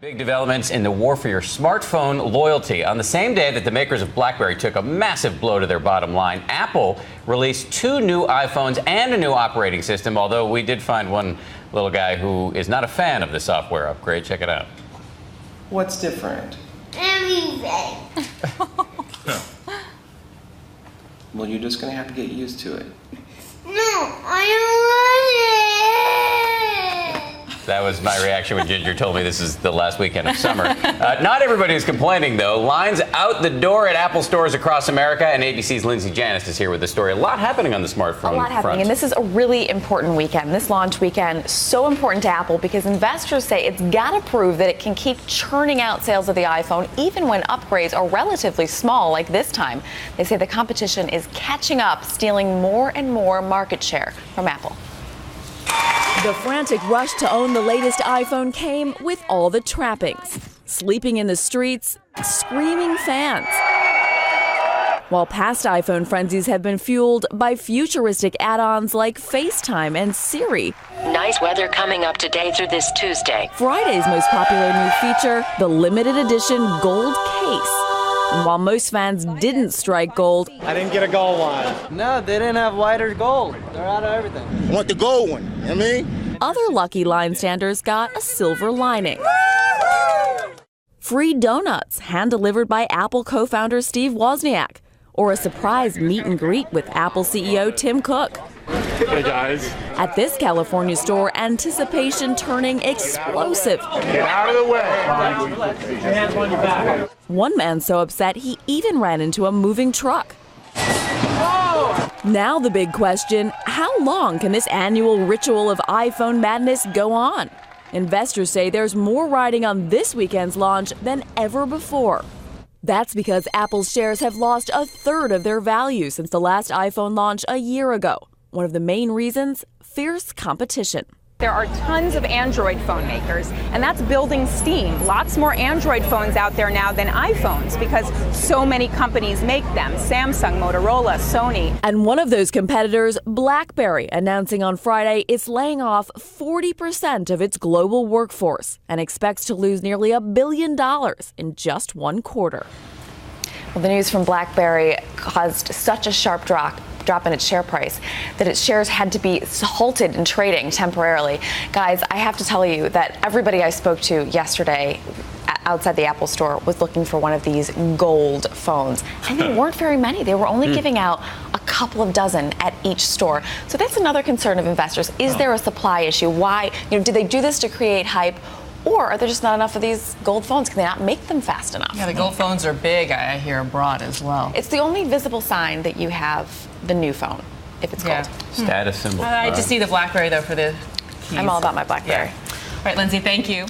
Big developments in the war for your smartphone loyalty. On the same day that the makers of BlackBerry took a massive blow to their bottom line, Apple released 2 new iPhones and a new operating system, although we did find one little guy who is not a fan of the software upgrade. Check it out. What's different? Everything. Well, you're just going to have to get used to it. No, I don't want it. That was my reaction when Ginger told me this is the last weekend of summer. Not everybody is complaining, though. Lines out the door at Apple stores across America, and ABC's Lindsay Janis is here with the story. A lot happening on the smartphone front. A lot happening, and this is a really important weekend. This launch weekend, so important to Apple because investors say it's got to prove that it can keep churning out sales of the iPhone even when upgrades are relatively small, like this time. They say the competition is catching up, stealing more and more market share from Apple. The frantic rush to own the latest iPhone came with all the trappings. Sleeping in the streets, screaming fans. While past iPhone frenzies have been fueled by futuristic add-ons like FaceTime and Siri. Nice weather coming up today through this Tuesday. Friday's most popular new feature, the limited edition gold case. And while most fans didn't strike gold, I didn't get a gold one. No, they didn't have white or gold. They're out of everything. I want the gold one, you know what I mean? other lucky line standers got a silver lining. Free donuts, hand-delivered by Apple co-founder Steve Wozniak, or a surprise meet and greet with Apple CEO Tim Cook. Hey, guys. At this California store, anticipation turning explosive. Get out of the way. Your hands on your back. One man so upset he even ran into a moving truck. Now the big question, how long can this annual ritual of iPhone madness go on? Investors say there's more riding on this weekend's launch than ever before. That's because Apple's shares have lost a third of their value since the last iPhone launch a year ago. One of the main reasons, fierce competition. There are tons of Android phone makers, and that's building steam. Lots more Android phones out there now than iPhones because so many companies make them. Samsung, Motorola, Sony. And one of those competitors, BlackBerry, announcing on Friday it's laying off 40% of its global workforce and expects to lose nearly $1 billion in just one quarter. Well, the news from BlackBerry caused such a sharp drop in its share price that its shares had to be halted in trading temporarily. Guys, I have to tell you that everybody I spoke to yesterday outside the Apple store was looking for one of these gold phones. And there weren't very many. They were only giving out a couple of dozen at each store. So that's another concern of investors. Is there a supply issue? Why? Did they do this to create hype? Or are there just not enough of these gold phones? Can they not make them fast enough? Yeah, the gold phones are big, I hear, abroad as well. It's the only visible sign that you have the new phone, if it's gold. Status symbol. I just see the BlackBerry, though, for the keys. I'm all about my BlackBerry. Yeah. All right, Lindsay, thank you.